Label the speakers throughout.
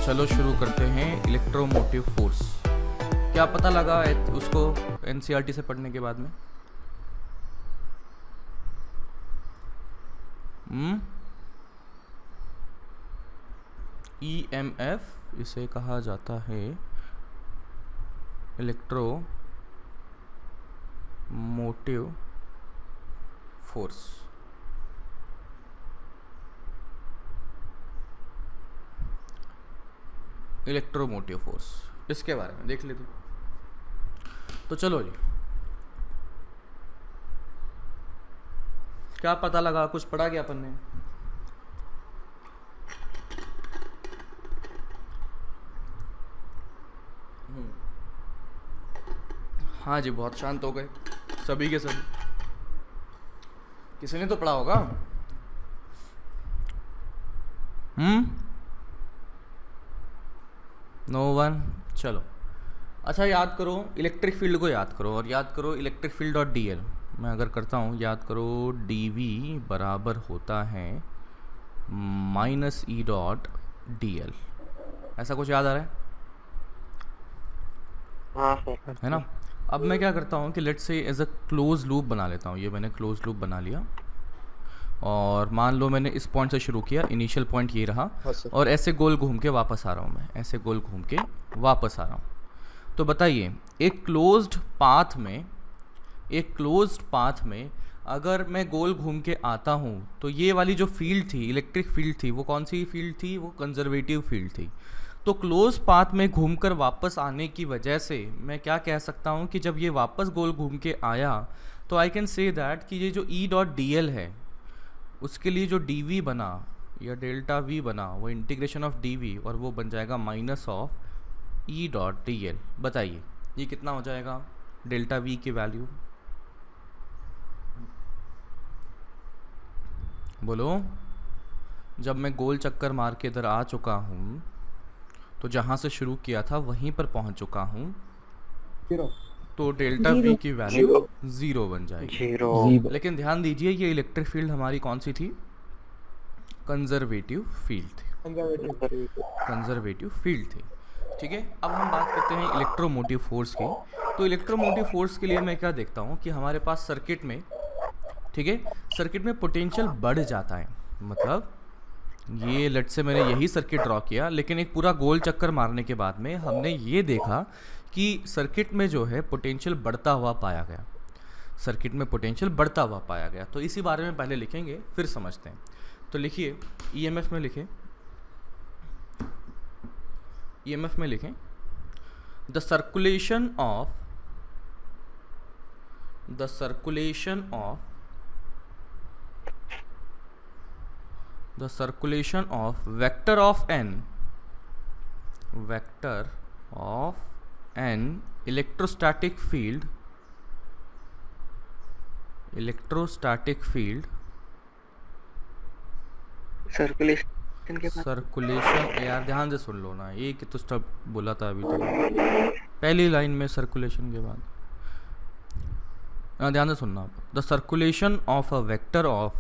Speaker 1: चलो शुरू करते हैं इलेक्ट्रोमोटिव फोर्स। क्या पता लगा उसको एनसीईआरटी से पढ़ने के बाद में? ईएमएफ इसे कहा जाता है इलेक्ट्रोमोटिव फोर्स। इलेक्ट्रोमोटिव फोर्स इसके बारे में देख लेते। तो चलो जी, क्या पता लगा? कुछ पढ़ा क्या अपन ने? हाँ जी, बहुत शांत हो गए सभी के सभी। किसी ने तो पढ़ा होगा। No one. चलो अच्छा, याद करो इलेक्ट्रिक फील्ड को, याद करो और याद करो electric field dot D L. मैं अगर करता हूँ, याद करो डी वी बराबर होता है माइनस ई डॉट डी एल। ऐसा कुछ याद आ रहा है?
Speaker 2: हाँ सर,
Speaker 1: है ना। अब मैं क्या करता हूँ कि let's say as a close loop बना लेता हूँ। ये मैंने क्लोज लूप बना लिया और मान लो मैंने इस पॉइंट से शुरू किया, इनिशियल पॉइंट ये रहा।
Speaker 2: हाँ सर।
Speaker 1: और ऐसे गोल घूम के वापस आ रहा हूँ, मैं ऐसे गोल घूम के वापस आ रहा हूँ। तो बताइए, एक क्लोज्ड पाथ में अगर मैं गोल घूम के आता हूँ तो ये वाली जो फील्ड थी, इलेक्ट्रिक फील्ड थी, वो कौन सी फील्ड थी? वो कंजर्वेटिव फील्ड थी। तो क्लोज पाथ में घूमकर वापस आने की वजह से मैं क्या कह सकता हूँ कि जब ये वापस गोल घूम के आया तो आई कैन से दैट कि ये जो ई डॉट डी एल है, उसके लिए जो डी वी बना या डेल्टा वी बना, वो इंटीग्रेशन ऑफ डी वी, और वो बन जाएगा minus of E dot D L. बताइए ये कितना हो जाएगा डेल्टा वी की वैल्यू? बोलो। जब मैं गोल चक्कर मार के इधर आ चुका हूँ तो जहाँ से शुरू किया था वहीं पर पहुँच चुका हूँ, तो डेल्टा वी की वैल्यू ज़ीरो बन जाएगी।
Speaker 2: जीरो।
Speaker 1: लेकिन ध्यान दीजिए, ये इलेक्ट्रिक फील्ड हमारी कौन सी थी? कंजर्वेटिव फील्ड थी। कंजर्वेटिव फील्ड थी। ठीक है, अब हम बात करते हैं इलेक्ट्रोमोटिव फोर्स की। तो इलेक्ट्रोमोटिव फोर्स के लिए मैं क्या देखता हूँ कि हमारे पास सर्किट में, ठीक है, सर्किट में पोटेंशियल बढ़ जाता है। मतलब ये लेट से मैंने यही सर्किट ड्रॉ किया, लेकिन एक पूरा गोल चक्कर मारने के बाद में हमने ये देखा कि सर्किट में जो है पोटेंशियल बढ़ता हुआ पाया गया। सर्किट में पोटेंशियल बढ़ता हुआ पाया गया। तो इसी बारे में पहले लिखेंगे, फिर समझते हैं। तो लिखिए, ईएमएफ में लिखें, ईएमएफ में लिखें the circulation of vector of an electrostatic field circulation. यार ध्यान से सुन लो ना, एक तो स्टेप बोला था अभी तो पहली लाइन में सर्कुलेशन के बाद। ध्यान से सुनना आप। The circulation of vector of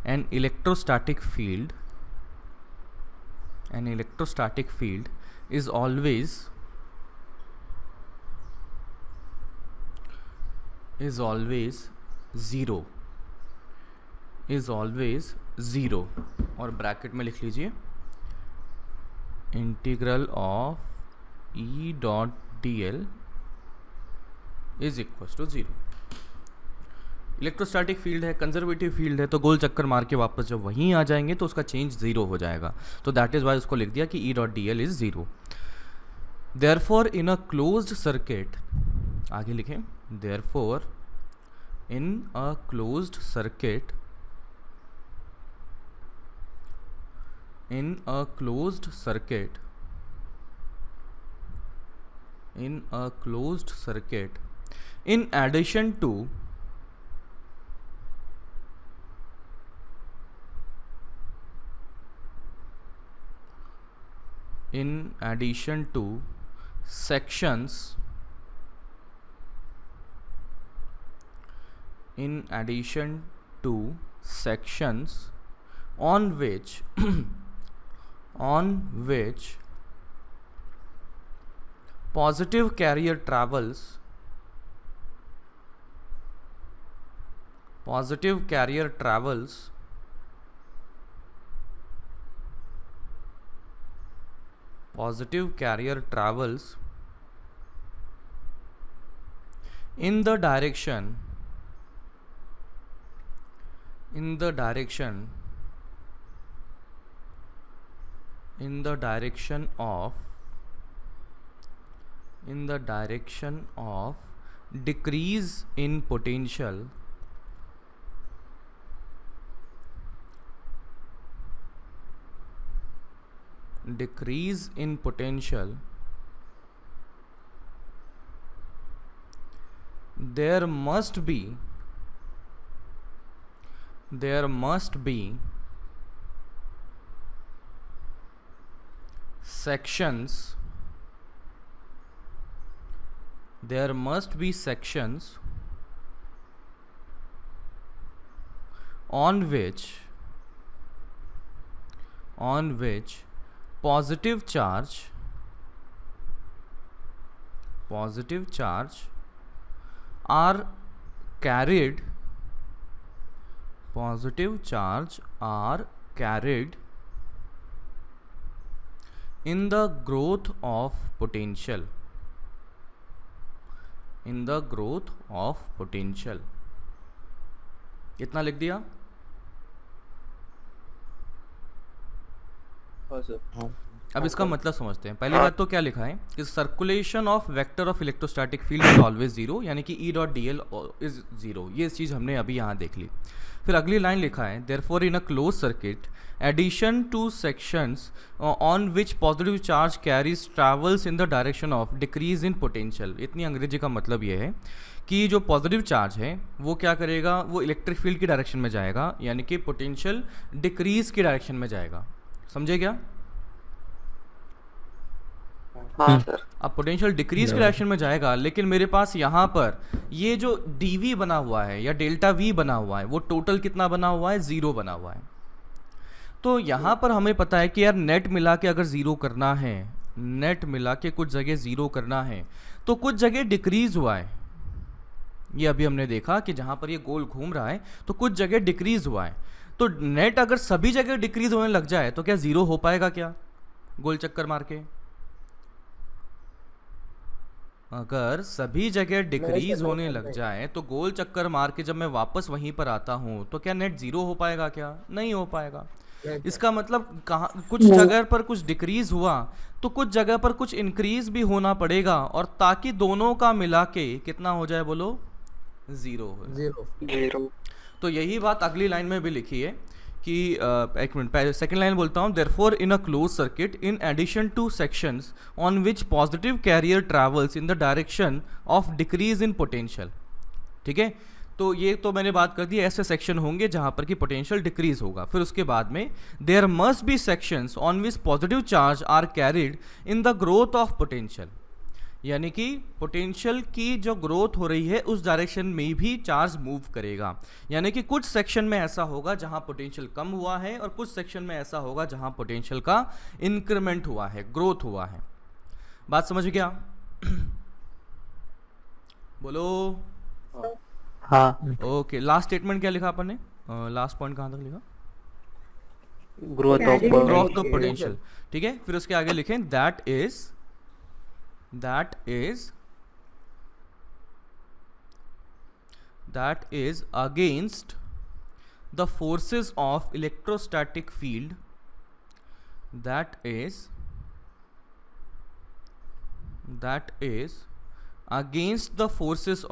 Speaker 1: an electrostatic field is always zero। और ब्रैकेट में लिख लीजिए integral of E dot D L is equal to zero. Electrostatic field है, कंजर्वेटिव फील्ड है, तो गोल चक्कर मार के वापस जब वहीं आ जाएंगे तो उसका चेंज ज़ीरो हो जाएगा। तो दैट इज़ वाई उसको लिख दिया कि ई dot D L is zero. Therefore in a closed circuit, आगे लिखें, therefore in a closed circuit in addition to sections in addition to sections on which on which positive carrier travels positive carrier travels in the direction of decrease in potential there must be sections on which positive charge are carried in the growth of potential इतना लिख दिया। अब इसका मतलब समझते हैं। पहली बात तो क्या लिखा है कि circulation of vector of electrostatic field is always zero, यानी कि E dot D L is zero. ये चीज़ हमने अभी यहाँ देख ली। फिर अगली लाइन लिखा है therefore in a close circuit addition to sections on which positive charge carries travels in the direction of decrease in potential. इतनी अंग्रेजी का मतलब ये है कि जो पॉजिटिव चार्ज है वो क्या करेगा, वो इलेक्ट्रिक फील्ड की डायरेक्शन में जाएगा, यानी कि पोटेंशियल डिक्रीज की डायरेक्शन में जाएगा। समझे क्या?
Speaker 2: हाँ सर।
Speaker 1: अब पोटेंशियल डिक्रीज की डायरेक्शन में जाएगा, लेकिन मेरे पास यहाँ पर ये जो dv बना हुआ है या डेल्टा v बना हुआ है वो टोटल कितना बना हुआ है, 0 बना हुआ है। तो यहाँ पर हमें पता है कि यार नेट मिला के अगर ज़ीरो करना है, नेट मिला के कुछ जगह ज़ीरो करना है तो कुछ जगह डिक्रीज हुआ है। ये अभी हमने देखा कि जहाँ पर ये गोल घूम रहा है तो कुछ जगह डिक्रीज हुआ है। तो नेट अगर सभी जगह डिक्रीज होने लग जाए तो क्या ज़ीरो हो पाएगा क्या गोल चक्कर मार के? अगर सभी जगह डिक्रीज होने लग जाए तो गोल चक्कर मार के जब मैं वापस वहीं पर आता हूं तो क्या नेट ज़ीरो हो पाएगा क्या? नहीं हो पाएगा। इसका मतलब कहाँ कुछ जगह पर कुछ डिक्रीज हुआ तो कुछ जगह पर कुछ इंक्रीज भी होना पड़ेगा, और ताकि दोनों का मिला के कितना हो जाए बोलो, 0 हो।
Speaker 2: जीरो।
Speaker 1: तो यही बात अगली लाइन में भी लिखी है कि एक मिनट पहले सेकंड लाइन बोलता हूँ। Therefore in a close circuit in addition to sections on which positive carrier travels in the direction of decrease in potential. ठीक है, तो ये तो मैंने बात कर दी, ऐसे सेक्शन होंगे जहां पर कि पोटेंशियल डिक्रीज होगा। फिर उसके बाद में there must be sections on which positive charge are carried in the growth of potential, यानी कि पोटेंशियल की जो ग्रोथ हो रही है उस डायरेक्शन में भी चार्ज मूव करेगा। यानी कि कुछ सेक्शन में ऐसा होगा जहां पोटेंशियल कम हुआ है और कुछ सेक्शन में ऐसा होगा जहां पोटेंशियल का इंक्रीमेंट हुआ है, ग्रोथ हुआ है। बात समझ गया? बोलो।
Speaker 2: हाँ।
Speaker 1: ओके, लास्ट स्टेटमेंट क्या लिखा अपन ने? लास्ट पॉइंट कहाँ तक लिखा?
Speaker 2: Growth
Speaker 1: of potential. ठीक है, फिर उसके आगे लिखें that is against the forces of electrostatic field, that is against the forces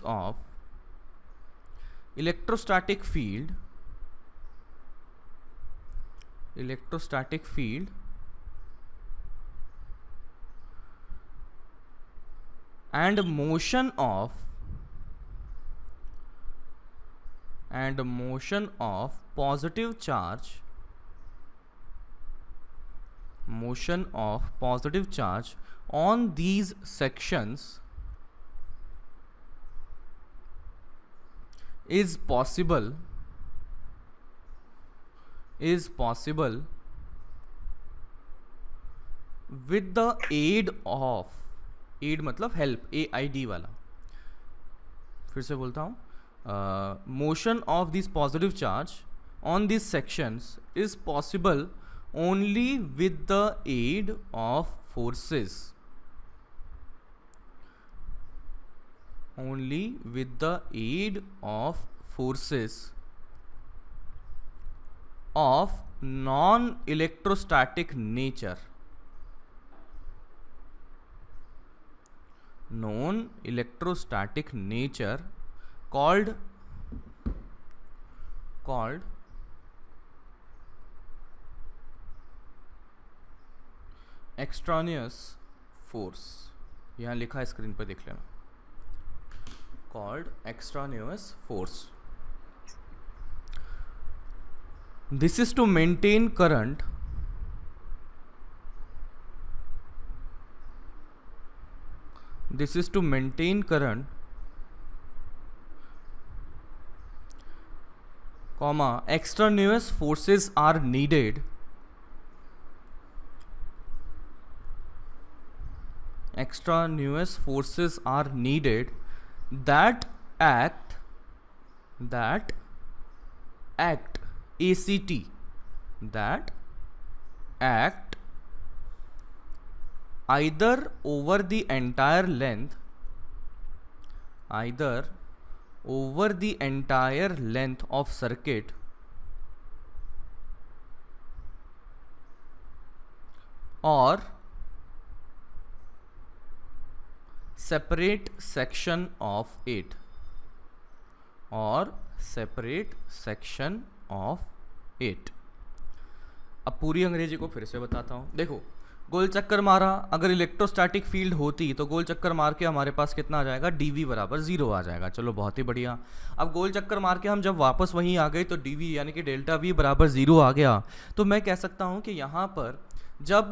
Speaker 1: of electrostatic field and motion of positive charge on these sections is possible with the aid of, aid मतलब help, AID वाला, फिर से बोलता हूँ, motion of this positive charge on these sections is possible only with the aid of forces, only with the aid of forces of non-electrostatic nature, non-electrostatic nature called extraneous force, यहाँ लिखा है screen पर देख लेना, called extraneous force. This is to maintain current comma extraneous forces are needed that act ACT, that act either over the entire length of circuit or separate section of it, अब पूरी अंग्रेजी को फिर से बताता हूँ. देखो, गोल चक्कर मारा, अगर इलेक्ट्रोस्टैटिक फील्ड होती तो गोल चक्कर मार के हमारे पास कितना आ जाएगा, dv बराबर 0 आ जाएगा. चलो बहुत ही बढ़िया. अब गोल चक्कर मार के हम जब वापस वहीं आ गए तो dv यानी कि डेल्टा v बराबर 0 आ गया, तो मैं कह सकता हूँ कि यहाँ पर जब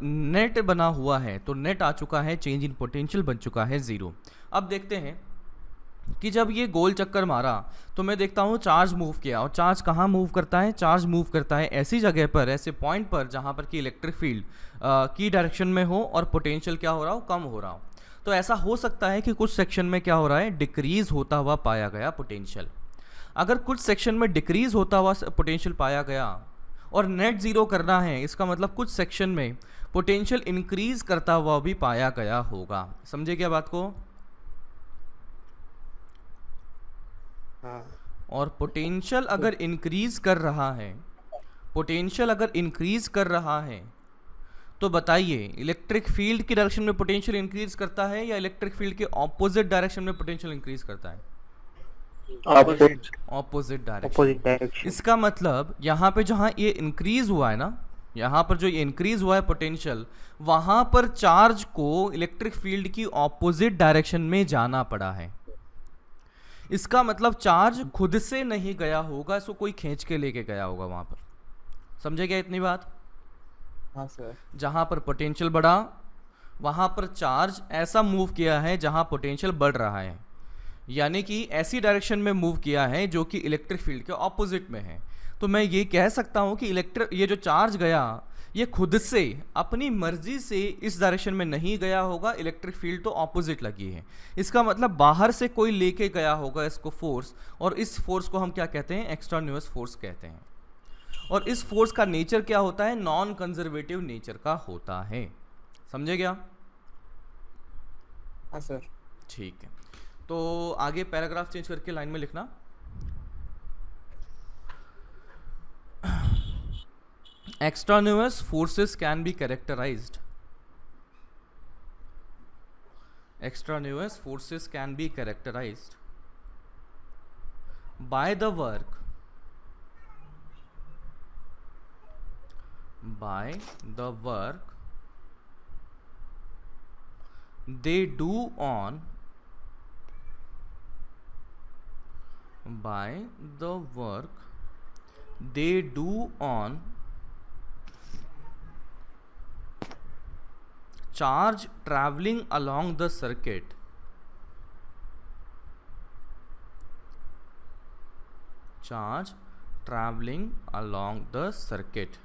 Speaker 1: नेट बना हुआ है तो नेट आ चुका है, चेंज इन पोटेंशियल बन चुका है 0. अब देखते हैं कि जब ये गोल चक्कर मारा तो मैं देखता हूँ चार्ज मूव किया, और चार्ज कहाँ मूव करता है, चार्ज मूव करता है ऐसी जगह पर, ऐसे पॉइंट पर जहाँ पर कि इलेक्ट्रिक फील्ड की डायरेक्शन में हो और पोटेंशियल क्या हो रहा हो, कम हो रहा हो. तो ऐसा हो सकता है कि कुछ सेक्शन में क्या हो रहा है, डिक्रीज होता हुआ पाया गया पोटेंशियल. अगर कुछ सेक्शन में डिक्रीज होता हुआ पोटेंशियल पाया गया और नेट ज़ीरो करना है, इसका मतलब कुछ सेक्शन में पोटेंशियल इंक्रीज करता हुआ भी पाया गया होगा. समझे क्या बात को? और पोटेंशियल अगर इंक्रीज कर रहा है, तो बताइए इलेक्ट्रिक फील्ड की डायरेक्शन में पोटेंशियल इंक्रीज करता है या इलेक्ट्रिक फील्ड के ऑपोजिट डायरेक्शन में पोटेंशियल इंक्रीज करता है? Opposite direction. इसका मतलब यहाँ पे जहाँ ये इंक्रीज हुआ है ना, यहाँ पर जो ये इंक्रीज हुआ है पोटेंशियल, वहाँ पर चार्ज को इलेक्ट्रिक फील्ड की ऑपोजिट डायरेक्शन में जाना पड़ा है. इसका मतलब चार्ज खुद से नहीं गया होगा, इसको कोई खींच के लेके गया होगा वहाँ पर. समझे क्या इतनी बात?
Speaker 3: हाँ सर.
Speaker 1: जहाँ पर पोटेंशियल बढ़ा वहाँ पर चार्ज ऐसा मूव किया है जहाँ पोटेंशियल बढ़ रहा है, यानी कि ऐसी डायरेक्शन में मूव किया है जो कि इलेक्ट्रिक फील्ड के ऑपोजिट में है. तो मैं ये कह सकता हूँ कि ये जो चार्ज गया ये खुद से अपनी मर्जी से इस डायरेक्शन में नहीं गया होगा, इलेक्ट्रिक फील्ड तो ऑपोजिट लगी है. इसका मतलब बाहर से कोई लेके गया होगा इसको फोर्स, और इस फोर्स को हम क्या कहते हैं, एक्सट्रान्यूअस फोर्स कहते हैं. और इस फोर्स का नेचर क्या होता है, नॉन कंजर्वेटिव नेचर का होता है. समझे क्या?
Speaker 3: हाँ सर.
Speaker 1: ठीक है, तो आगे पैराग्राफ चेंज करके लाइन में लिखना. Extraneous forces can be characterized. Extraneous forces can be characterized by the work they do on charge traveling along the circuit charge traveling along the circuit.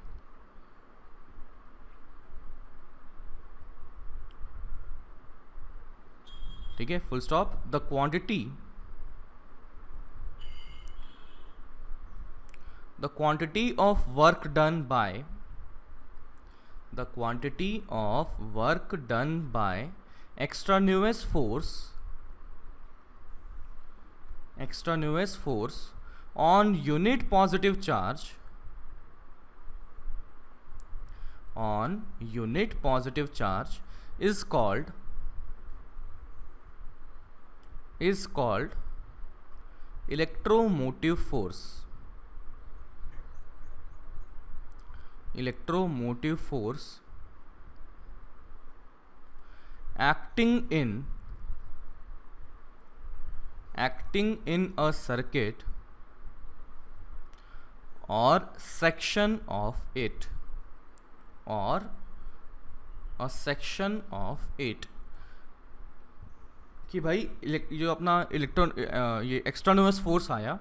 Speaker 1: ठीक है, full stop. The quantity of work done by extraneous force on unit positive charge is called electromotive force. Electromotive force acting in a circuit or section of it, कि भाई जो अपना ये एक्सट्रान्यूअस force आया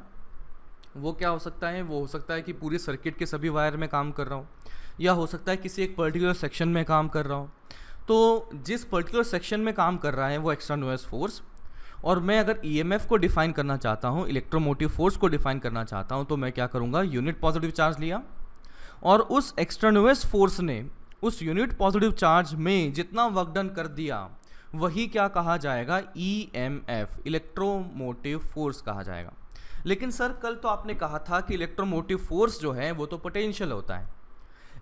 Speaker 1: वो क्या हो सकता है, वो हो सकता है कि पूरी सर्किट के सभी वायर में काम कर रहा हूँ, या हो सकता है किसी एक पर्टिकुलर सेक्शन में काम कर रहा हूँ। तो जिस पर्टिकुलर सेक्शन में काम कर रहा है वो एक्सट्रान्यूअस फोर्स, और मैं अगर ईएमएफ को डिफाइन करना चाहता हूँ, इलेक्ट्रोमोटिव फोर्स को डिफाइन करना चाहता हूँ, तो मैं क्या करूँगा, यूनिट पॉजिटिव चार्ज लिया और उस एक्सट्रान्यूअस फोर्स ने उस यूनिट पॉजिटिव चार्ज में जितना वर्क डन कर दिया वही क्या कहा जाएगा, ईएमएफ, इलेक्ट्रोमोटिव फोर्स कहा जाएगा। लेकिन सर कल तो आपने कहा था कि इलेक्ट्रोमोटिव फोर्स जो है वो तो पोटेंशियल होता है,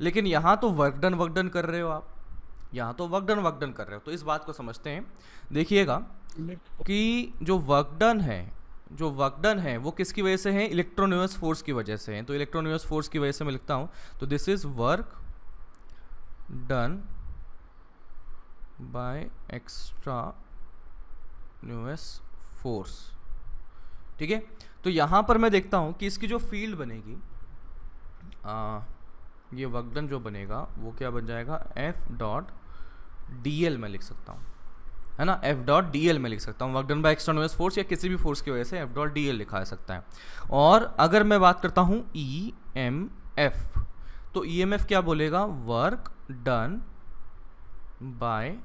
Speaker 1: लेकिन यहाँ तो वर्क डन कर रहे हो आप, यहाँ तो वर्क डन कर रहे हो। तो इस बात को समझते हैं, देखिएगा कि जो वर्क डन है वो किसकी वजह से है, इलेक्ट्रोन्यूअस फोर्स की वजह से है। तो इलेक्ट्रोन्यूअस फोर्स की वजह से मैं लिखता हूँ, तो this is work done by extraneous force. ठीक है, तो यहाँ पर मैं देखता हूँ कि इसकी जो फील्ड बनेगी, ये वर्क डन जो बनेगा वो क्या बन जाएगा, एफ डॉट डी एल में लिख सकता हूँ, है ना, एफ डॉट डी एल में लिख सकता हूँ। Work done by extraneous force या किसी भी फोर्स की वजह से एफ डॉट डी एल लिखा जा सकता है। और अगर मैं बात करता हूँ ई एम एफ, तो ई एम एफ क्या बोलेगा, work done by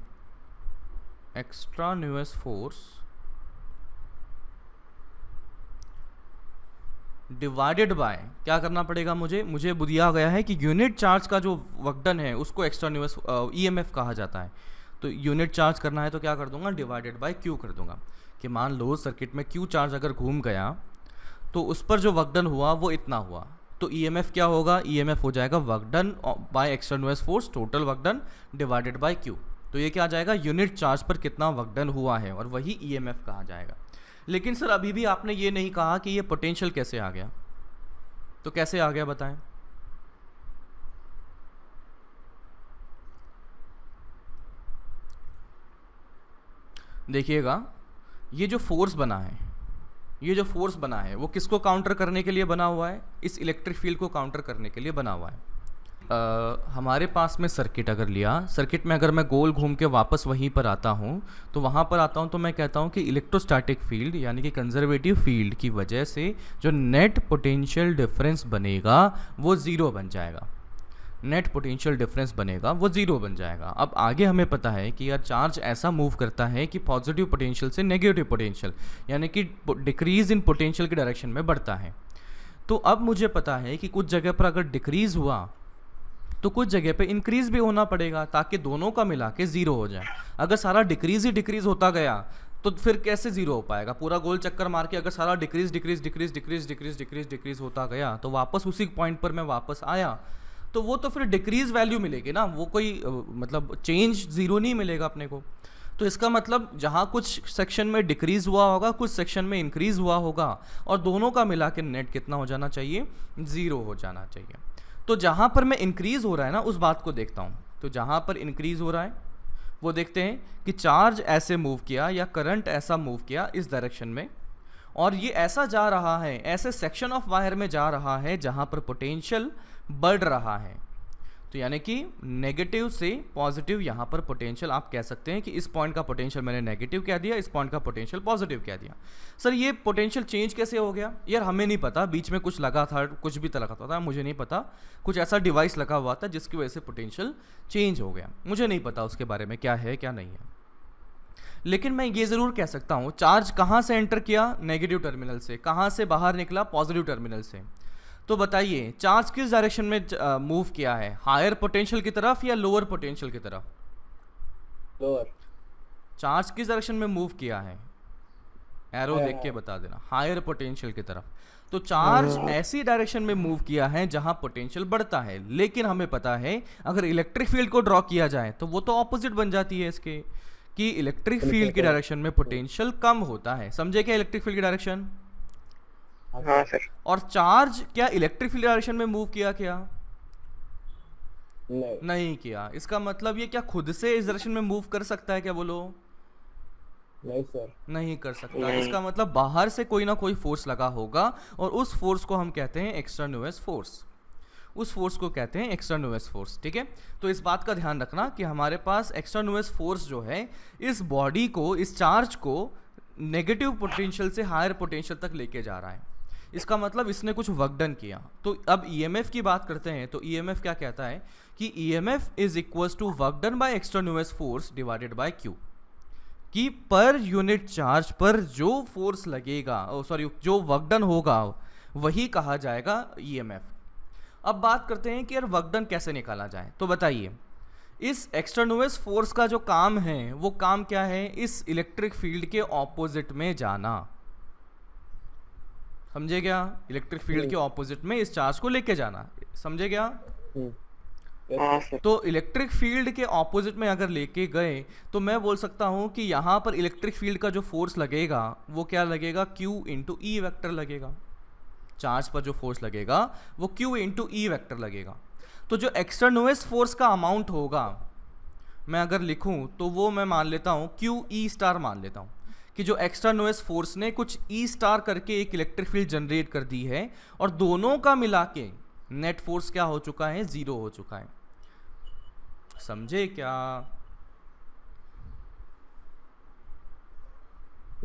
Speaker 1: extraneous force divided by, क्या करना पड़ेगा मुझे दिया गया है कि यूनिट चार्ज का जो वर्क डन है उसको एक्सट्रान्यूअस ईएमएफ कहा जाता है। तो यूनिट चार्ज करना है तो क्या कर दूंगा, डिवाइडेड बाय क्यू कर दूंगा, कि मान लो सर्किट में क्यू चार्ज अगर घूम गया तो उस पर जो वर्क डन हुआ वो इतना हुआ, तो ईएमएफ क्या होगा, ईएमएफ हो जाएगा work done by extraneous force, total work done divided by Q. तो ये क्या आ जाएगा, यूनिट चार्ज पर कितना वर्क डन हुआ है, और वही ईएमएफ कहा जाएगा। लेकिन सर अभी भी आपने ये नहीं कहा कि ये पोटेंशियल कैसे आ गया, तो कैसे आ गया बताएं। देखिएगा, ये जो फोर्स बना है वो किसको काउंटर करने के लिए बना हुआ है, इस इलेक्ट्रिक फील्ड को काउंटर करने के लिए बना हुआ है। हमारे पास में सर्किट अगर लिया, सर्किट में अगर मैं गोल घूम के वापस वहीं पर आता हूँ, तो वहाँ पर आता हूँ तो मैं कहता हूँ कि इलेक्ट्रोस्टैटिक फील्ड यानी कि कंजर्वेटिव फील्ड की वजह से जो नेट पोटेंशियल डिफरेंस बनेगा वो ज़ीरो बन जाएगा। नेट पोटेंशियल डिफरेंस बनेगा वो ज़ीरो बन जाएगा। अब आगे हमें पता है कि यार चार्ज ऐसा मूव करता है कि पॉजिटिव पोटेंशियल से नेगेटिव पोटेंशियल यानी कि डिक्रीज इन पोटेंशियल की डायरेक्शन में बढ़ता है। तो अब मुझे पता है कि कुछ जगह पर अगर डिक्रीज़ हुआ तो कुछ जगह पे इंक्रीज भी होना पड़ेगा ताकि दोनों का मिला के ज़ीरो हो जाए। अगर सारा डिक्रीज ही डिक्रीज होता गया तो फिर कैसे ज़ीरो हो पाएगा, पूरा गोल चक्कर मार के अगर सारा डिक्रीज होता गया तो वापस उसी पॉइंट पर मैं वापस आया तो वो तो फिर डिक्रीज वैल्यू मिलेगी ना, वो कोई मतलब चेंज ज़ीरो नहीं मिलेगा अपने को। तो इसका मतलब जहाँ कुछ सेक्शन में डिक्रीज़ हुआ होगा, कुछ सेक्शन में इंक्रीज़ हुआ होगा, और दोनों का मिला के नेट कितना हो जाना चाहिए, ज़ीरो हो जाना चाहिए। तो जहाँ पर मैं इंक्रीज़ हो रहा है ना उस बात को देखता हूँ। तो जहाँ पर इंक्रीज़ हो रहा है वो देखते हैं कि चार्ज ऐसे मूव किया या करंट ऐसा मूव किया इस डायरेक्शन में, और ये ऐसा जा रहा है, ऐसे सेक्शन ऑफ वायर में जा रहा है जहाँ पर पोटेंशियल बढ़ रहा है। तो यानी कि नेगेटिव से पॉजिटिव यहाँ पर पोटेंशियल आप कह सकते हैं कि इस पॉइंट का पोटेंशियल मैंने नेगेटिव कह दिया, इस पॉइंट का पोटेंशियल पॉजिटिव कह दिया। सर ये पोटेंशियल चेंज कैसे हो गया? यार हमें नहीं पता, बीच में कुछ लगा था, कुछ भी लगा था, मुझे नहीं पता, कुछ ऐसा डिवाइस लगा हुआ था जिसकी वजह से पोटेंशियल चेंज हो गया, मुझे नहीं पता उसके बारे में क्या है क्या नहीं है। लेकिन मैं ये ज़रूर कह सकता हूँ चार्ज कहाँ से एंटर किया? नेगेटिव टर्मिनल से। कहाँ से बाहर निकला? पॉजिटिव टर्मिनल से। तो बताइए चार्ज किस डायरेक्शन में मूव किया है? हायर पोटेंशियल की तरफ या लोअर पोटेंशियल की तरफ?
Speaker 3: लोअर।
Speaker 1: चार्ज किस डायरेक्शन में मूव किया है? एरो देख के बता देना। हायर पोटेंशियल की तरफ। तो चार्ज ऐसी डायरेक्शन में मूव किया है जहां पोटेंशियल बढ़ता है, लेकिन हमें पता है अगर इलेक्ट्रिक फील्ड को ड्रॉ किया जाए तो वो तो ऑपोजिट बन जाती है इसके, कि इलेक्ट्रिक फील्ड की डायरेक्शन में पोटेंशियल कम होता है। समझे क्या इलेक्ट्रिक फील्ड की डायरेक्शन?
Speaker 2: हाँ सर।
Speaker 1: और चार्ज क्या इलेक्ट्रिक फील्ड डायरेक्शन में मूव किया क्या? नहीं किया। इसका मतलब ये क्या खुद से इस डायरेक्शन में मूव कर सकता है क्या? बोलो।
Speaker 3: नहीं सर,
Speaker 1: नहीं कर सकता। इसका मतलब बाहर से कोई ना कोई फोर्स लगा होगा और उस फोर्स को हम कहते हैं एक्सटर्नस फोर्स। उस फोर्स को कहते हैं एक्सटर्नस फोर्स। ठीक है, तो इस बात का ध्यान रखना कि हमारे पास एक्सटर्नस फोर्स जो है इस बॉडी को, इस चार्ज को नेगेटिव पोटेंशियल से हायर पोटेंशियल तक लेके जा रहा है। इसका मतलब इसने कुछ वर्क डन किया। तो अब ईएमएफ की बात करते हैं तो ईएमएफ क्या कहता है कि EMF is equals to work done by extraneous force divided by Q, कि पर यूनिट चार्ज पर जो फोर्स लगेगा, जो वर्क डन होगा वही कहा जाएगा ईएमएफ। अब बात करते हैं कि यार वर्क डन कैसे निकाला जाए। तो बताइए इस एक्सटर्नस फोर्स का जो काम है वो काम क्या है? इस इलेक्ट्रिक फील्ड के ऑपोजिट में जाना। समझे क्या? इलेक्ट्रिक फील्ड के ऑपोजिट में इस चार्ज को लेके जाना। समझे क्या? तो इलेक्ट्रिक फील्ड के ऑपोजिट में अगर लेके गए तो मैं बोल सकता हूं कि यहां पर इलेक्ट्रिक फील्ड का जो फोर्स लगेगा वो क्या लगेगा? Q इंटू ई वेक्टर लगेगा। चार्ज पर जो फोर्स लगेगा वो Q इंटू ई वेक्टर लगेगा। तो जो एक्सटर्नस फोर्स का अमाउंट होगा मैं अगर लिखूं तो वो मैं मान लेता हूं Q ई स्टार मान लेता हूं कि जो एक्सटर्नस फोर्स ने कुछ ई स्टार करके एक इलेक्ट्रिक फील्ड जनरेट कर दी है और दोनों का मिला के नेट फोर्स क्या हो चुका है? 0 हो चुका है। समझे क्या?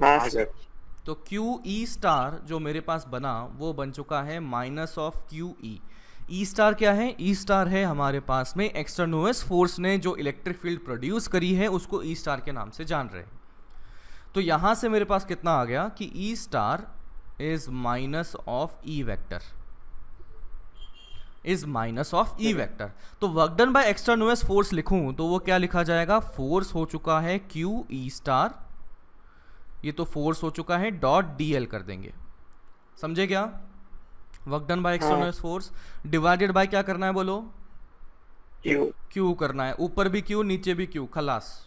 Speaker 2: हाँ सर।
Speaker 1: तो क्यू ई स्टार जो मेरे पास बना वो बन चुका है minus of Q E. E star क्या है? ई स्टार है हमारे पास में एक्सटर्नस फोर्स ने जो इलेक्ट्रिक फील्ड प्रोड्यूस करी है उसको ई स्टार के नाम से जान रहे हैं। तो यहां से मेरे पास कितना आ गया कि E star is minus of E vector, is minus of E vector. तो work done by extraneous force लिखूं तो वो क्या लिखा जाएगा? फोर्स हो चुका है क्यू ई स्टार, ये तो फोर्स हो चुका है, डॉट डीएल कर देंगे। समझे क्या? Work done by extraneous force divided by क्या करना है? बोलो। क्यू करना है। ऊपर भी क्यू नीचे भी क्यू, खलास।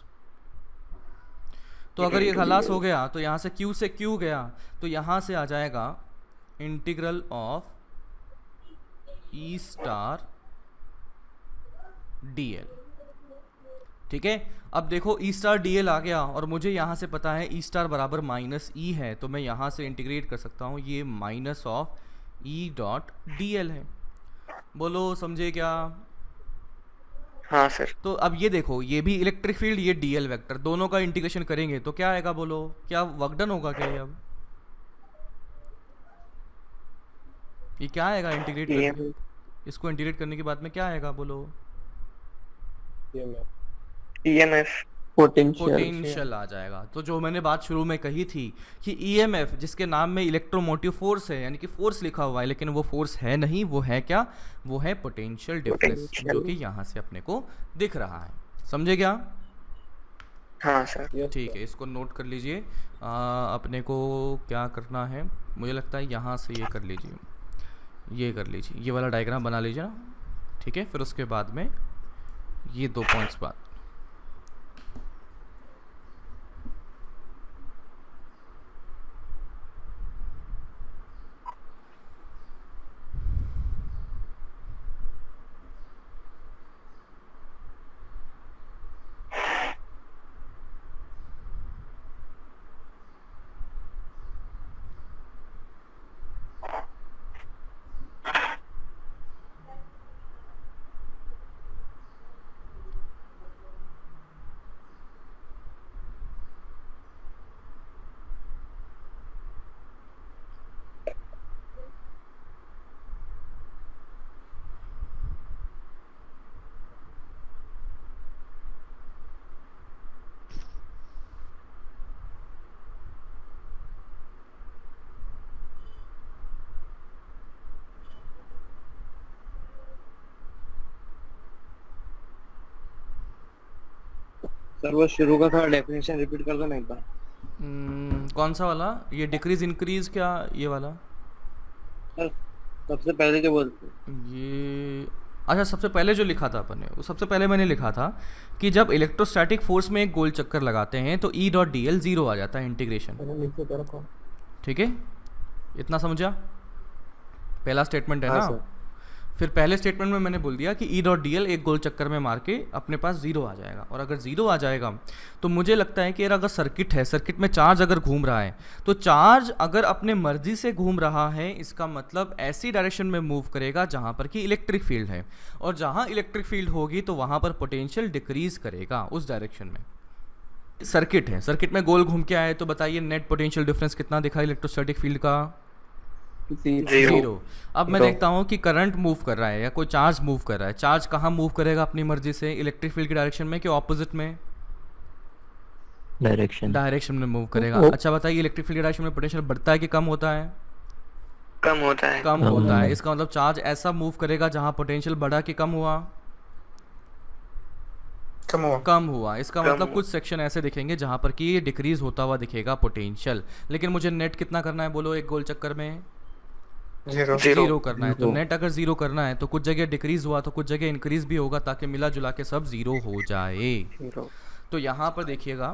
Speaker 1: तो अगर ये खलास हो गया तो यहां से क्यू से क्यू गया तो यहां से आ जाएगा integral of E star DL. ठीक है, अब देखो ई स्टार डीएल आ गया और मुझे यहां से पता है ई स्टार बराबर माइनस ई है, तो मैं यहां से इंटीग्रेट कर सकता हूं, ये minus of E dot DL है। बोलो समझे क्या?
Speaker 2: हाँ सर।
Speaker 1: तो अब ये देखो, ये भी इलेक्ट्रिक फील्ड, ये डीएल वेक्टर, दोनों का इंटीग्रेशन करेंगे तो क्या आएगा? बोलो, क्या वर्क डन होगा क्या? ये अब ये क्या आएगा इंटीग्रेट करने? इसको इंटीग्रेट करने के बाद में क्या आएगा? बोलो।
Speaker 2: ईएमएफ
Speaker 1: पोटेंशियल आ जाएगा। तो जो मैंने बात शुरू में कही थी कि ईएमएफ जिसके नाम में इलेक्ट्रोमोटिव फोर्स है, यानी कि फोर्स लिखा हुआ है लेकिन वो फोर्स है नहीं, वो है क्या? वो है पोटेंशियल डिफरेंस, जो कि यहाँ से अपने को दिख रहा है। समझे क्या?
Speaker 2: हाँ सर।
Speaker 1: ठीक है, इसको नोट कर लीजिए। अपने को क्या करना है, मुझे लगता है यहाँ से ये कर लीजिए, ये कर लीजिए, ये वाला डायग्राम बना लीजिए ना। ठीक है, फिर उसके बाद में ये 2 पॉइंट्स बाद
Speaker 3: सर वो शुरू का थोड़ा डेफिनेशन रिपीट कर दो ना एक बार।
Speaker 1: कौन सा वाला? ये डिक्रीज इंक्रीज क्या ये वाला?
Speaker 3: सर सबसे पहले जो बोलते
Speaker 1: ये अच्छा, सबसे पहले जो लिखा था अपन ने, वो सबसे पहले मैंने लिखा था कि जब इलेक्ट्रोस्टैटिक फोर्स में एक गोल चक्कर लगाते हैं तो E dot D L zero आ जाता है, इंटीग्रेशन।
Speaker 3: मैंने लिख के रखा।
Speaker 1: ठीक है, इतना समझा? पहला स्टेटमेंट है
Speaker 3: हाँ
Speaker 1: ना।
Speaker 3: सर।
Speaker 1: फिर पहले स्टेटमेंट में मैंने बोल दिया कि ई डॉट डी एल एक गोल चक्कर में मार के अपने पास ज़ीरो आ जाएगा, और अगर ज़ीरो आ जाएगा तो मुझे लगता है कि यार अगर सर्किट है, सर्किट में चार्ज अगर घूम रहा है, तो चार्ज अगर अपने मर्जी से घूम रहा है, इसका मतलब ऐसी डायरेक्शन में मूव करेगा जहाँ पर कि इलेक्ट्रिक फील्ड है, और जहाँ इलेक्ट्रिक फील्ड होगी तो वहाँ पर पोटेंशियल डिक्रीज करेगा उस डायरेक्शन में। सर्किट है, सर्किट में गोल घूम के आए, तो बताइए नेट पोटेंशियल डिफरेंस कितना दिखा इलेक्ट्रोस्टैटिक फील्ड का? ज़ीरो। अब मैं देखता हूँ कि करंट मूव कर रहा है या कोई चार्ज मूव कर रहा है। चार्ज कहाँ मूव करेगा अपनी मर्जी से? इलेक्ट्रिक फील्ड की डायरेक्शन में कि ऑपोजिट में? डायरेक्शन में मूव करेगा। अच्छा बताइए, इलेक्ट्रिक फील्ड की डायरेक्शन में पोटेंशियल बढ़ता है कि कम होता है?
Speaker 2: कम होता है।
Speaker 1: कम होता है। इसका मतलब चार्ज ऐसा मूव करेगा जहाँ पोटेंशियल बढ़ा कि कम हुआ? कम हुआ। इसका मतलब कुछ सेक्शन ऐसे दिखेंगे जहाँ पर कि ये डिक्रीज होता हुआ दिखेगा पोटेंशियल। लेकिन मुझे नेट कितना करना है बोलो एक गोल चक्कर में? जीरो करना है। तो नेट अगर जीरो करना है तो कुछ जगह डिक्रीज हुआ तो कुछ जगह इंक्रीज भी होगा, ताकि मिला जुला के सब जीरो हो जाए। तो यहाँ पर देखिएगा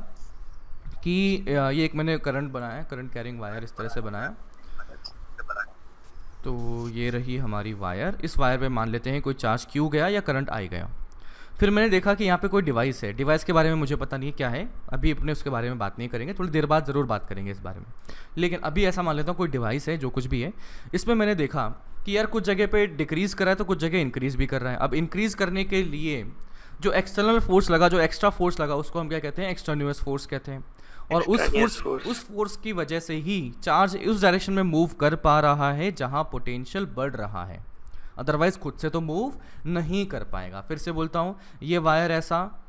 Speaker 1: कि ये एक मैंने करंट बनाया, करंट कैरिंग वायर इस तरह से बनाया। तो ये रही हमारी वायर। इस वायर पे मान लेते हैं कोई चार्ज क्यू गया या करंट आई गया। फिर मैंने देखा कि यहाँ पे कोई डिवाइस है। डिवाइस के बारे में मुझे पता नहीं है क्या है, अभी अपने उसके बारे में बात नहीं करेंगे, थोड़ी देर बाद ज़रूर बात करेंगे इस बारे में। लेकिन अभी ऐसा मान लेता हूँ कोई डिवाइस है, जो कुछ भी है। इसमें मैंने देखा कि यार कुछ जगह पे डिक्रीज़ कर रहा है तो कुछ जगह इंक्रीज़ भी कर रहा है। अब इंक्रीज़ करने के लिए जो एक्सटर्नल फोर्स लगा, जो एक्स्ट्रा फोर्स लगा, उसको हम क्या कहते हैं? एक्सट्रान्यूअस फोर्स कहते हैं। और उस फोर्स की वजह से ही चार्ज उस डायरेक्शन में मूव कर पा रहा है जहाँ पोटेंशियल बढ़ रहा है, अदरवाइज खुद से तो मूव नहीं कर पाएगा। फिर से बोलता हूँ, ये वायर ऐसा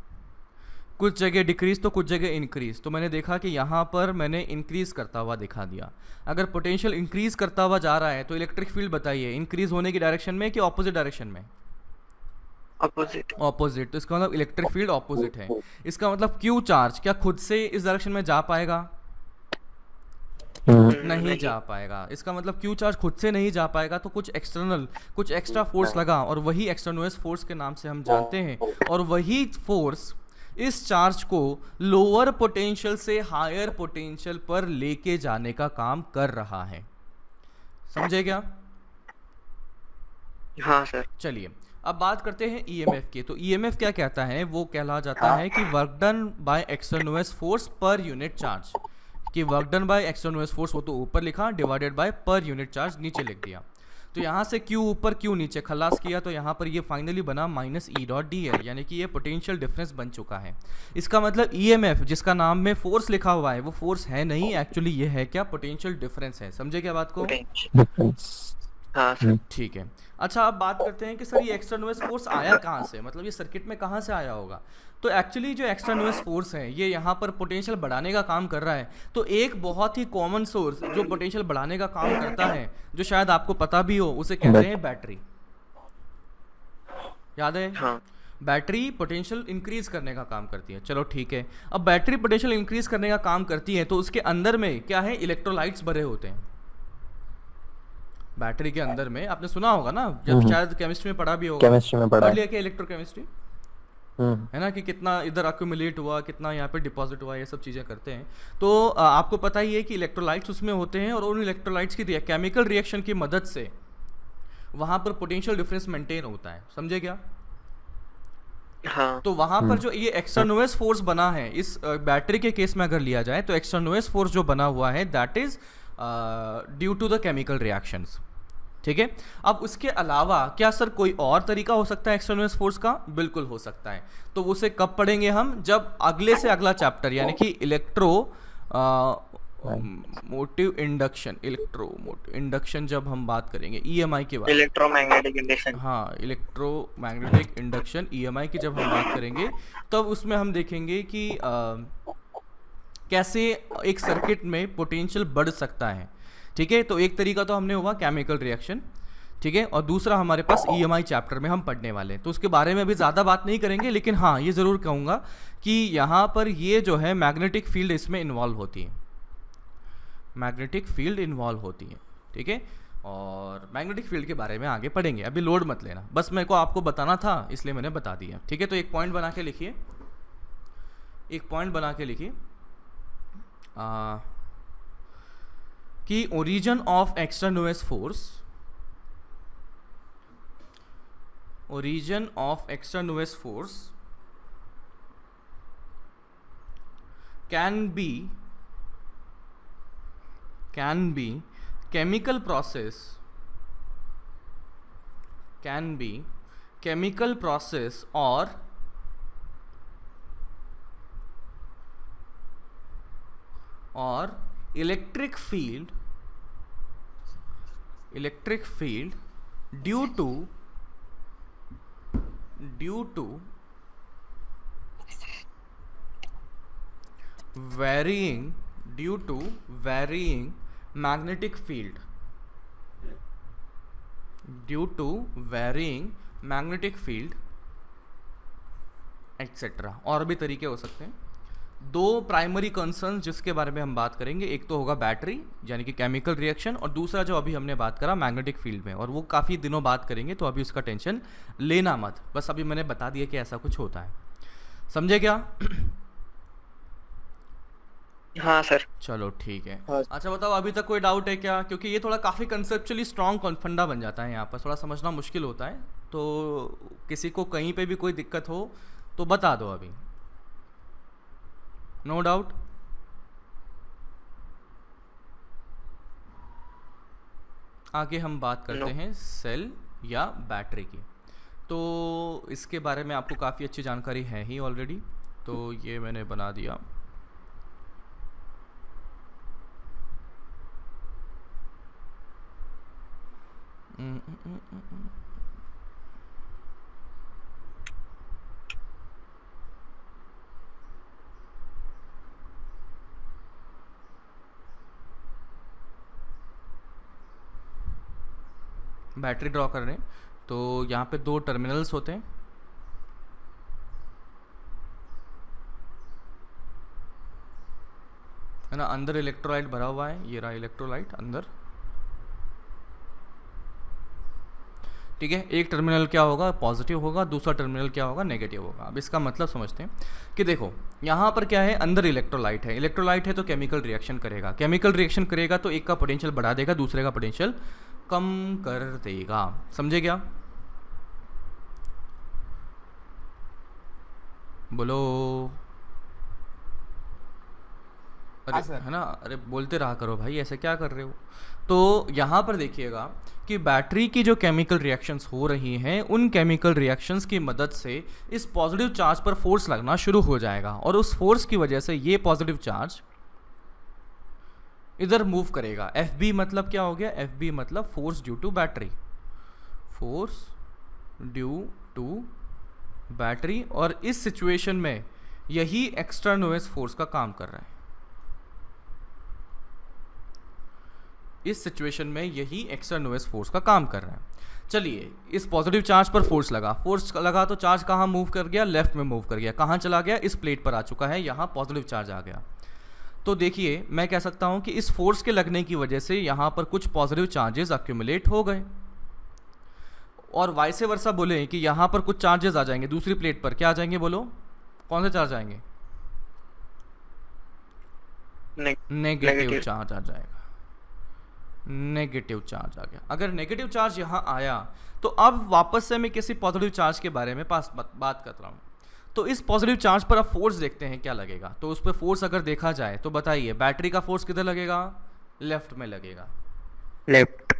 Speaker 1: कुछ जगह डिक्रीज तो कुछ जगह इंक्रीज। तो मैंने देखा कि यहाँ पर मैंने इंक्रीज करता हुआ दिखा दिया। अगर पोटेंशियल इंक्रीज करता हुआ जा रहा है तो इलेक्ट्रिक फील्ड बताइए इंक्रीज होने की डायरेक्शन में कि ऑपोजिट डायरेक्शन में? ऑपोजिट। तो इसका मतलब इलेक्ट्रिक फील्ड ऑपोजिट है। इसका मतलब क्यू चार्ज क्या खुद से इस डायरेक्शन में जा पाएगा? नहीं जा पाएगा। इसका मतलब क्यू चार्ज खुद से नहीं जा पाएगा तो कुछ एक्स्ट्रा फोर्स लगा, और वही एक्सटर्नस फोर्स के नाम से हम जानते हैं। और वही फोर्स इस चार्ज को लोअर पोटेंशियल से हायर पोटेंशियल पर लेके जाने का काम कर रहा है। समझे क्या?
Speaker 2: हाँ सर।
Speaker 1: चलिए अब बात करते हैं ईएमएफ की। तो ईएमएफ क्या कहता है? वो कहला जाता है कि work done by extraneous force per unit charge. कि work done by extraneous force वो तो ऊपर लिखा, divided by per unit charge नीचे लिख दिया। तो यहाँ से Q ऊपर Q नीचे खलास किया, तो यहाँ पर ये फाइनली बना माइनस ई डॉट डी एल, यानी कि ये पोटेंशियल डिफरेंस बन चुका है। इसका मतलब ईएमएफ जिसका नाम में फोर्स लिखा हुआ है वो फोर्स है नहीं, एक्चुअली ये है क्या? पोटेंशियल डिफरेंस है। समझे क्या बात को?
Speaker 2: हाँ सर।
Speaker 1: ठीक है। अच्छा अब बात करते हैं कि सर ये एक्सटर्नस फोर्स आया कहाँ से, मतलब ये सर्किट में कहाँ से आया होगा? तो एक्चुअली जो एक्सटर्नस फोर्स है ये यहाँ पर पोटेंशियल बढ़ाने का काम कर रहा है। तो एक बहुत ही कॉमन सोर्स जो पोटेंशियल बढ़ाने का काम करता है, जो शायद आपको पता भी हो, उसे कहते हैं बैटरी। याद है?
Speaker 2: हाँ।
Speaker 1: बैटरी पोटेंशियल इंक्रीज करने का काम करती है। चलो ठीक है। अब बैटरी पोटेंशियल इंक्रीज करने का काम करती है तो उसके अंदर में क्या है? इलेक्ट्रोलाइट्स भरे होते हैं। बैटरी के अंदर में आपने सुना होगा ना, जब शायद केमिस्ट्री में पढ़ा भी होगा,
Speaker 3: केमिस्ट्री में पढ़ा
Speaker 1: लिया क्या इलेक्ट्रोकेमिस्ट्री है ना, कि कितना इधर अक्यूमुलेट हुआ, कितना यहाँ पे डिपॉजिट हुआ, ये सब चीज़ें करते हैं। तो आपको पता ही है कि इलेक्ट्रोलाइट्स उसमें होते हैं, और उन इलेक्ट्रोलाइट्स की केमिकल रिएक्शन की मदद से वहाँ पर पोटेंशियल डिफरेंस मेंटेन होता है। समझे क्या?
Speaker 2: हाँ।
Speaker 1: तो वहाँ पर जो ये एक्सटर्नस फोर्स बना है इस बैटरी के केस में अगर लिया जाए, तो एक्सटर्नस फोर्स जो बना हुआ है that is due to the chemical reactions. ठीक है। अब उसके अलावा क्या सर कोई और तरीका हो सकता है एक्सटर्नस फोर्स का? बिल्कुल हो सकता है। तो उसे कब पढ़ेंगे हम? जब अगले से अगला चैप्टर यानी कि इलेक्ट्रो मोटिव इंडक्शन जब हम बात करेंगे ईएमआई के बारे में,
Speaker 2: इलेक्ट्रोमैग्नेटिक इंडक्शन।
Speaker 1: हाँ, इलेक्ट्रोमैग्नेटिक इंडक्शन ईएमआई की जब हम बात करेंगे तब उसमें हम देखेंगे कि कैसे एक सर्किट में पोटेंशियल बढ़ सकता है। ठीक है। तो एक तरीका तो हमने हुआ केमिकल रिएक्शन, ठीक है। और दूसरा हमारे पास EMI चैप्टर में हम पढ़ने वाले हैं, तो उसके बारे में अभी ज़्यादा बात नहीं करेंगे, लेकिन हाँ ये ज़रूर कहूँगा कि यहाँ पर ये जो है मैग्नेटिक फील्ड इसमें इन्वॉल्व होती है, मैग्नेटिक फील्ड इन्वॉल्व होती है, ठीक है। और मैग्नेटिक फील्ड के बारे में आगे पढ़ेंगे, अभी लोड मत लेना, बस मेरे को आपको बताना था इसलिए मैंने बता दिया, ठीक है। तो एक पॉइंट बना के लिखिए, एक पॉइंट बना के लिखिए कि origin of extraneous force, origin of extraneous force can be chemical process, can be chemical process or electric field due to varying magnetic field, etc. और भी तरीके हो सकते हैं। दो प्राइमरी कंसर्न जिसके बारे में हम बात करेंगे, एक तो होगा बैटरी यानी कि केमिकल रिएक्शन, और दूसरा जो अभी हमने बात करा मैग्नेटिक फील्ड में, और वो काफ़ी दिनों बाद करेंगे, तो अभी उसका टेंशन लेना मत, बस अभी मैंने बता दिया कि ऐसा कुछ होता है, समझे क्या?
Speaker 2: हाँ सर।
Speaker 1: चलो ठीक है।
Speaker 3: हाँ।
Speaker 1: अच्छा बताओ अभी तक कोई डाउट है क्या? क्योंकि ये थोड़ा काफ़ी कंसेप्चुअली स्ट्रॉन्ग फंडा बन जाता है, यहाँ पर थोड़ा समझना मुश्किल होता है, तो किसी को कहीं पे भी कोई दिक्कत हो तो बता दो अभी। No doubt? आगे हम बात करते हैं सेल या बैटरी की। तो इसके बारे में आपको काफ़ी अच्छी जानकारी है ही ऑलरेडी, तो ये मैंने बना दिया। बैटरी ड्रॉ कर रहे हैं, तो यहाँ पे दो टर्मिनल्स होते हैं, है ना। अंदर इलेक्ट्रोलाइट भरा हुआ है, ये रहा इलेक्ट्रोलाइट अंदर, ठीक है। एक टर्मिनल क्या होगा, पॉजिटिव होगा, दूसरा टर्मिनल क्या होगा, नेगेटिव होगा। अब इसका मतलब समझते हैं कि देखो यहाँ पर क्या है, अंदर इलेक्ट्रोलाइट है, इलेक्ट्रोलाइट है तो केमिकल रिएक्शन करेगा, केमिकल रिएक्शन करेगा तो एक का पोटेंशियल बढ़ा देगा, दूसरे का पोटेंशियल कम कर देगा, समझे क्या? बोलो। अरे है ना, अरे बोलते रहा करो भाई, ऐसे क्या कर रहे हो? तो यहाँ पर देखिएगा कि बैटरी की जो केमिकल रिएक्शंस हो रही हैं, उन केमिकल रिएक्शंस की मदद से इस पॉजिटिव चार्ज पर फोर्स लगना शुरू हो जाएगा, और उस फोर्स की वजह से ये पॉजिटिव चार्ज इधर मूव करेगा। FB मतलब क्या हो गया, FB मतलब force due to battery, force due to battery, और इस सिचुएशन में यही एक्सट्रान्यूअस फोर्स का काम कर रहा है, इस सिचुएशन में यही एक्सट्रान्यूअस फोर्स का काम कर रहा है। चलिए, इस पॉजिटिव चार्ज पर फोर्स लगा तो चार्ज कहाँ मूव कर गया, लेफ्ट में मूव कर गया, कहाँ चला गया, इस प्लेट पर आ चुका है, यहाँ पॉजिटिव चार्ज आ गया। तो देखिए मैं कह सकता हूँ कि इस फोर्स के लगने की वजह से यहाँ पर कुछ पॉजिटिव चार्जेस अक्यूमुलेट हो गए, और वाइसे वर्सा बोले कि यहाँ पर कुछ चार्जेस आ जाएंगे दूसरी प्लेट पर, क्या आ जाएंगे बोलो, कौन से चार्ज आएंगे? नेगेटिव चार्ज आ जाएगा, नेगेटिव चार्ज आ गया। अगर नेगेटिव चार्ज यहाँ आया तो अब वापस से मैं किसी पॉजिटिव चार्ज के बारे में बात कर रहा हूँ। तो इस पॉजिटिव चार्ज पर अब फोर्स देखते हैं क्या लगेगा। तो उस पर फोर्स अगर देखा जाए तो बताइए, बैटरी का फोर्स किधर लगेगा, लेफ्ट में लगेगा,
Speaker 2: लेफ्ट,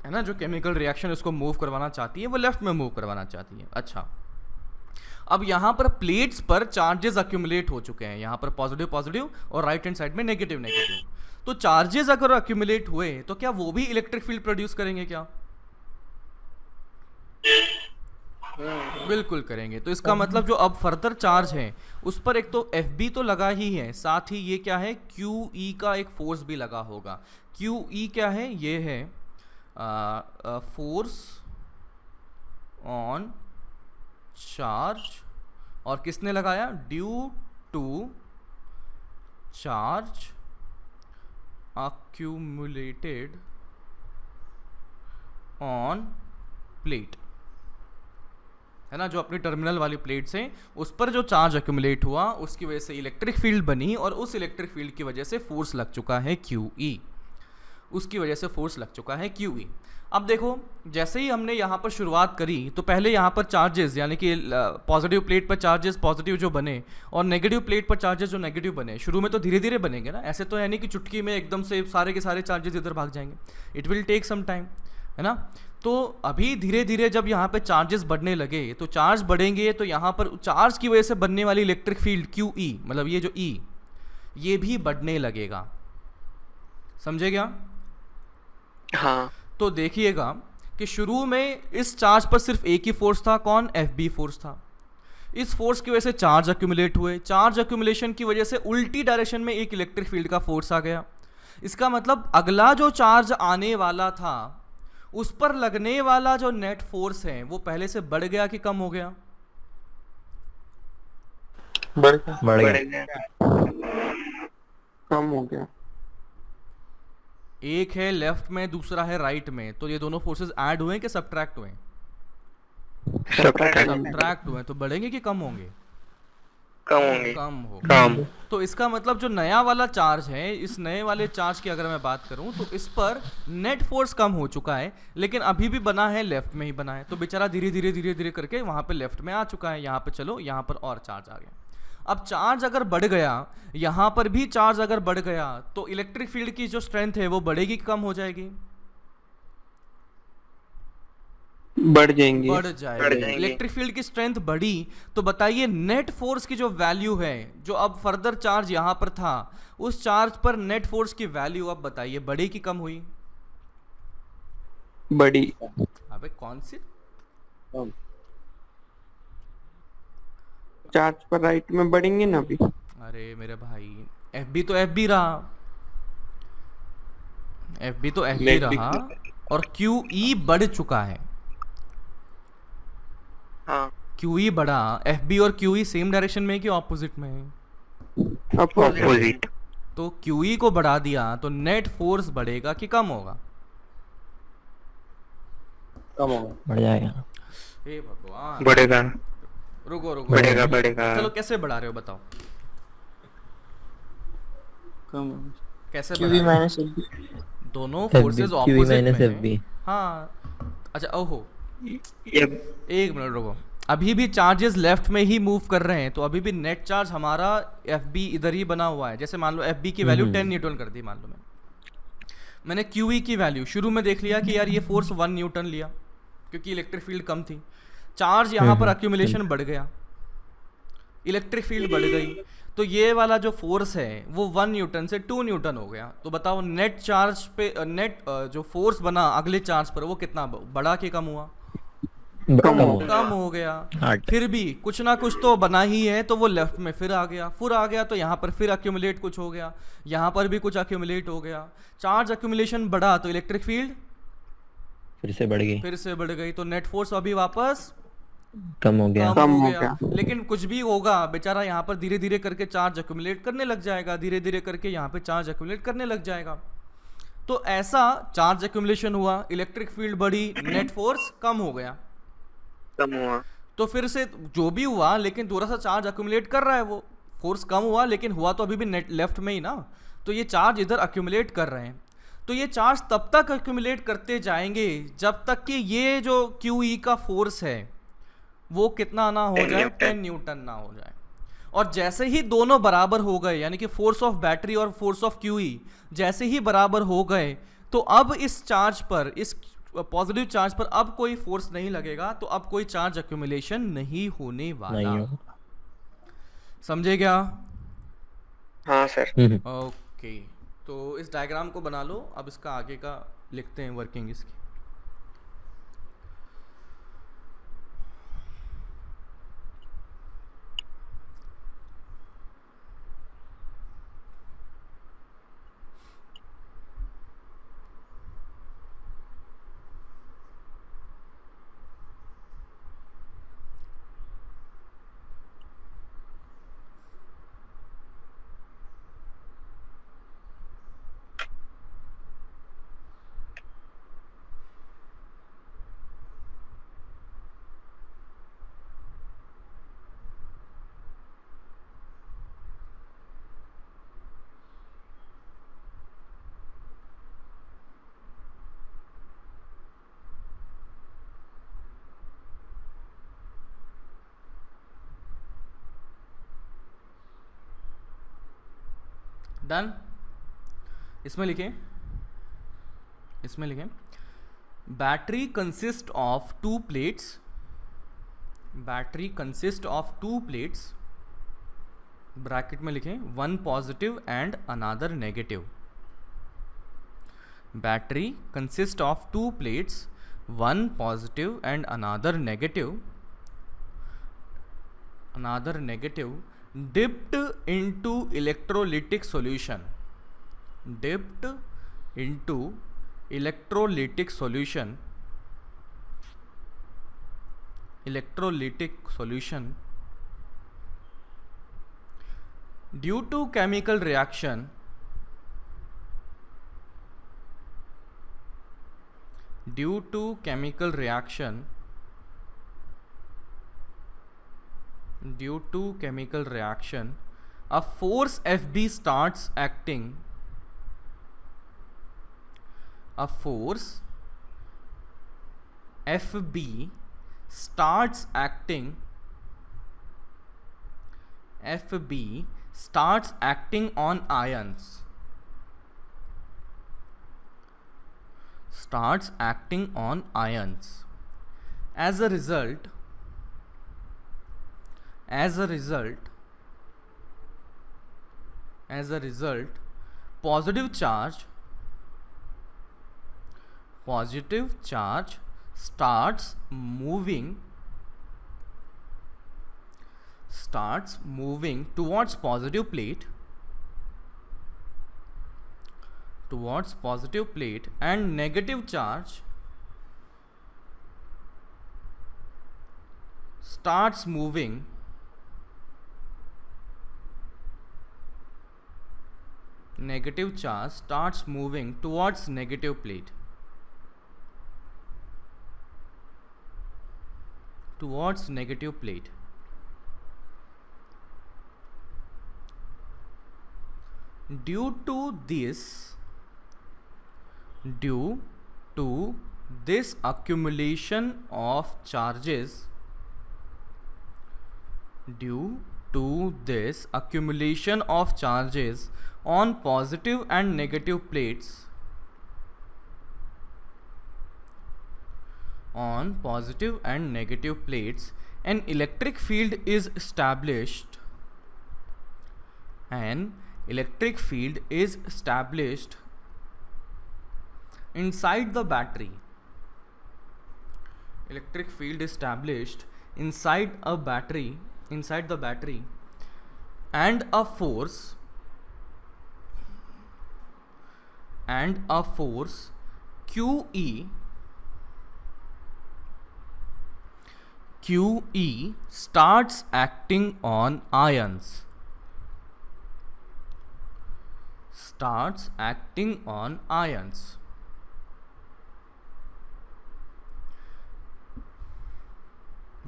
Speaker 1: है ना। जो केमिकल रिएक्शन उसको मूव करवाना चाहती है वो लेफ्ट में मूव करवाना चाहती है। अच्छा, अब यहाँ पर प्लेट्स पर चार्जेस अक्यूमुलेट हो चुके हैं, यहाँ पर पॉजिटिव पॉजिटिव और राइट हैंड साइड में नेगेटिव नेगेटिव। तो चार्जेस अगर अक्यूमुलेट हुए तो क्या वो भी इलेक्ट्रिक फील्ड प्रोड्यूस करेंगे क्या? बिल्कुल करेंगे। तो इसका मतलब जो अब फर्दर चार्ज है उस पर एक तो FB तो लगा ही है, साथ ही ये क्या है, QE का एक फोर्स भी लगा होगा। QE क्या है, ये है फोर्स ऑन चार्ज, और किसने लगाया, due to charge accumulated on plate, है ना, जो अपनी टर्मिनल वाली प्लेट्स हैं उस पर जो चार्ज एक्यूमुलेट हुआ उसकी वजह से इलेक्ट्रिक फील्ड बनी, और उस इलेक्ट्रिक फील्ड की वजह से फोर्स लग चुका है QE, उसकी वजह से फोर्स लग चुका है QE। अब देखो, जैसे ही हमने यहाँ पर शुरुआत करी तो पहले यहाँ पर चार्जेस, यानी कि पॉजिटिव प्लेट पर चार्जेस पॉजिटिव जो बने और नेगेटिव प्लेट पर चार्जेस जो नेगेटिव बने, शुरू में तो धीरे धीरे बनेंगे ना, ऐसे तो है नहीं कि चुटकी में एकदम से सारे के सारे चार्जेस इधर भाग जाएंगे, it will take some time, है ना। तो अभी धीरे धीरे जब यहाँ पे चार्जेस बढ़ने लगे तो चार्ज बढ़ेंगे तो यहाँ पर चार्ज की वजह से बनने वाली इलेक्ट्रिक फील्ड QE, मतलब ये जो E, ये भी बढ़ने लगेगा, समझे क्या?
Speaker 2: हाँ
Speaker 1: तो देखिएगा कि शुरू में इस चार्ज पर सिर्फ एक ही फोर्स था, कौन, FB फोर्स था। इस फोर्स की वजह से चार्ज एक्यूमुलेट हुए, चार्ज एक्यूमुलेशन की वजह से उल्टी डायरेक्शन में एक इलेक्ट्रिक फील्ड का फोर्स आ गया। इसका मतलब अगला जो चार्ज आने वाला था उस पर लगने वाला जो नेट फोर्स है वो पहले से बढ़ गया कि कम हो गया?
Speaker 3: बढ़ गया।
Speaker 2: बढ़ गया।
Speaker 3: कम हो गया।
Speaker 1: एक है लेफ्ट में, दूसरा है राइट में, तो ये दोनों फोर्सेस ऐड हुए कि सब्ट्रैक्ट हुए? सब्ट्रैक्ट हुए, तो बढ़ेंगे कि कम होंगे?
Speaker 2: कम होंगे।
Speaker 1: कम हो।
Speaker 2: कम।
Speaker 1: तो इसका मतलब जो नया वाला चार्ज है, इस नए वाले चार्ज की अगर मैं बात करूं तो इस पर नेट फोर्स कम हो चुका है, लेकिन अभी भी बना है लेफ्ट में ही बना है, तो बेचारा धीरे धीरे धीरे धीरे करके वहां पे लेफ्ट में आ चुका है। यहाँ पे चलो, यहाँ पर और चार्ज आ गया। अब चार्ज अगर बढ़ गया, यहाँ पर भी चार्ज अगर बढ़ गया, तो इलेक्ट्रिक फील्ड की जो स्ट्रेंथ है वो बढ़ेगी कि कम हो जाएगी?
Speaker 3: बढ़ जाएंगे।
Speaker 1: बढ़ जाएगी। इलेक्ट्रिक फील्ड की स्ट्रेंथ बढ़ी तो बताइए नेट फोर्स की जो वैल्यू है, जो अब फर्दर चार्ज यहां पर था, उस चार्ज पर नेट फोर्स की वैल्यू अब बताइए बढ़ी कि कम हुई?
Speaker 3: बड़ी।
Speaker 1: अबे कौन सी?
Speaker 3: चार्ज पर राइट में बढ़ेंगे ना अभी।
Speaker 1: अरे मेरे भाई, FB तो FB रहा, FB तो FB रहा, और QE बढ़ चुका है।
Speaker 2: हाँ
Speaker 1: QE बढ़ा, FB और QE सेम डायरेक्शन में है कि ऑपोजिट में है?
Speaker 2: अपोजिट।
Speaker 1: तो QE को बढ़ा दिया तो नेट फोर्स बढ़ेगा कि कम होगा?
Speaker 3: कम होगा।
Speaker 2: बढ़ जाएगा।
Speaker 1: हे भगवान।
Speaker 2: बढ़ेगा।
Speaker 1: रुको रुको,
Speaker 2: बढ़ेगा बढ़ेगा।
Speaker 1: चलो कैसे बढ़ा रहे हो बताओ,
Speaker 3: कम।
Speaker 1: कैसे
Speaker 3: QV
Speaker 1: बढ़ा रहे
Speaker 3: माइनस
Speaker 1: हो?
Speaker 3: FB।
Speaker 1: दोनों फोर्सेस ऑपोजिट में हैं। हाँ अच्छा, ओहो एक मिनट रुको, अभी भी चार्जेस लेफ्ट में ही मूव कर रहे हैं, तो अभी भी नेट चार्ज हमारा FB इधर ही बना हुआ है। जैसे मान लो FB की वैल्यू 10 न्यूटन कर दी, मान लो मैंने QE की वैल्यू शुरू में देख लिया कि यार ये फोर्स 1 न्यूटन लिया क्योंकि इलेक्ट्रिक फील्ड कम थी। चार्ज यहाँ पर एक्यूमुलेशन बढ़ गया, इलेक्ट्रिक फील्ड बढ़ गई, तो ये वाला जो फोर्स है वो 1 न्यूटन से 2 न्यूटन हो गया। तो बताओ नेट चार्ज पे नेट जो फोर्स बना अगले चार्ज पर वो कितना बढ़ा कि कम हुआ? कम हो गया। फिर भी कुछ ना कुछ तो बना ही है, तो वो लेफ्ट में फिर आ गया तो यहाँ पर फिर एक्यूमुलेट कुछ हो गया, यहाँ पर भी कुछ एक्यूमुलेट हो गया। चार्ज एक्यूमुलेशन बढ़ा तो इलेक्ट्रिक फील्ड फिर से बढ़ गई, तो नेट फोर्स अभी वापस कम हो गया। लेकिन कुछ भी होगा बेचारा, यहाँ पर धीरे धीरे करके चार्ज एक्यूमुलेट करने लग जाएगा, धीरे धीरे करके यहाँ पे चार्ज एक्यूमुलेट करने लग जाएगा। तो ऐसा चार्ज एक्यूमुलेशन हुआ, इलेक्ट्रिक फील्ड बढ़ी, नेट फोर्स कम हो गया,
Speaker 2: कम हुआ।
Speaker 1: तो फिर से जो भी हुआ, लेकिन थोड़ा सा चार्ज एक्यूमुलेट कर रहा है, वो फोर्स कम हुआ लेकिन हुआ तो अभी भी नेट लेफ्ट में ही ना, तो ये चार्ज इधर एक्यूमुलेट कर रहे हैं। तो ये चार्ज तब तक एक्यूमुलेट करते जाएंगे जब तक कि ये जो QE का फोर्स है वो कितना ना हो जाए, 10 न्यूटन ना हो जाए। और जैसे ही दोनों बराबर हो गए, यानी कि फोर्स ऑफ बैटरी और फोर्स ऑफ QE जैसे ही बराबर हो गए, तो अब इस चार्ज पर, इस पॉजिटिव चार्ज पर अब कोई फोर्स नहीं लगेगा, तो अब कोई चार्ज एक्यूमुलेशन नहीं होने वाला। समझे क्या?
Speaker 2: हाँ सर।
Speaker 1: ओके, तो इस डायग्राम को बना लो, अब इसका आगे का लिखते हैं वर्किंग इसकी। डन। इसमें लिखें battery consist of to plates, bracket में लिखें one positive and another negative. Battery consist of to plates, one positive and another negative, dipped into electrolytic solution, due to chemical reaction, a force FB starts acting, starts acting on ions, As a result, positive charge starts moving towards positive plate, and negative charge starts moving towards negative plate, Due to this accumulation of charges, on positive and negative plates, an electric field is established, inside the battery. Inside the battery, and a force QE starts acting on ions,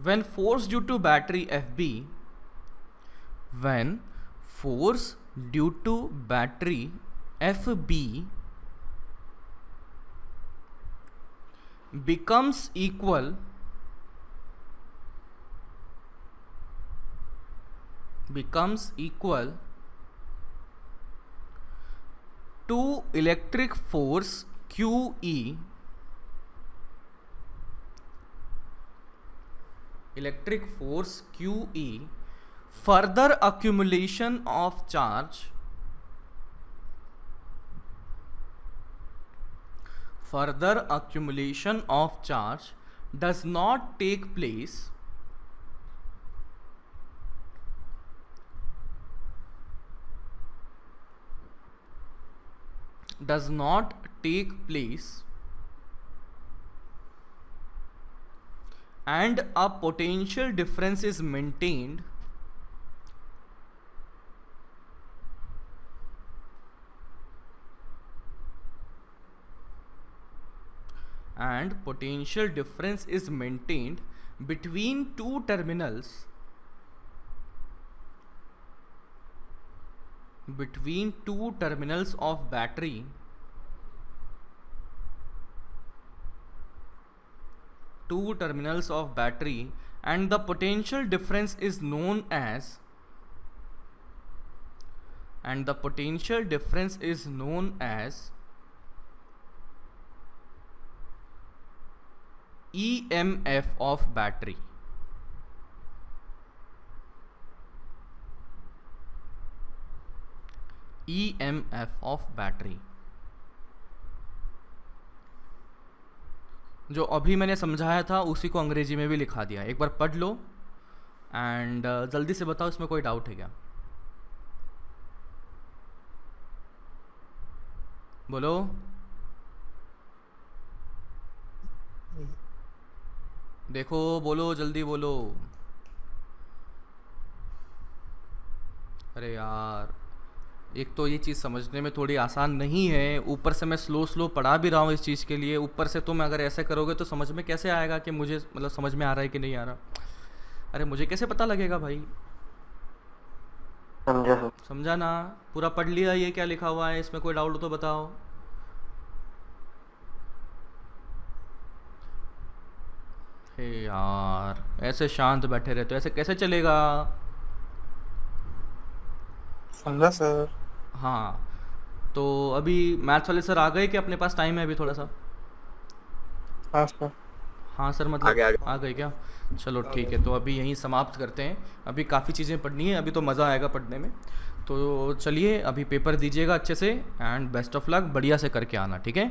Speaker 1: When force due to battery FB becomes equal to electric force QE, further accumulation of charge does not take place and a potential difference is maintained between two terminals of battery and the potential difference is known as and the potential difference is known as EMF of battery. EMF of battery जो अभी मैंने समझाया था उसी को अंग्रेजी में भी लिखा दिया, एक बार पढ़ लो एंड जल्दी से बताओ इसमें कोई डाउट है क्या? बोलो। देखो बोलो, जल्दी बोलो। अरे यार, एक तो ये चीज़ समझने में थोड़ी आसान नहीं है, ऊपर से मैं स्लो पढ़ा भी रहा हूँ इस चीज़ के लिए, ऊपर से तुम अगर ऐसे करोगे तो समझ में कैसे आएगा कि मुझे मतलब समझ में आ रहा है कि नहीं आ रहा? अरे मुझे कैसे पता लगेगा भाई?
Speaker 2: समझा सर।
Speaker 1: समझा ना? पूरा पढ़ लिया ये क्या लिखा हुआ है, इसमें कोई डाउट हो तो बताओ। हे यार, ऐसे शांत बैठे रहते हो, ऐसे कैसे चलेगा?
Speaker 4: समझा सर।
Speaker 1: हाँ, तो अभी मैथ्स वाले सर आ गए कि अपने पास टाइम है अभी थोड़ा सा?
Speaker 4: हाँ सर।
Speaker 1: हाँ सर,
Speaker 2: आ
Speaker 1: मतलब
Speaker 2: गए।
Speaker 1: आ गए क्या? चलो ठीक है, तो अभी यहीं समाप्त करते हैं। अभी काफ़ी चीज़ें पढ़नी है, अभी तो मज़ा आएगा पढ़ने में। तो चलिए अभी पेपर दीजिएगा अच्छे से एंड बेस्ट ऑफ लक, बढ़िया से करके आना, ठीक है?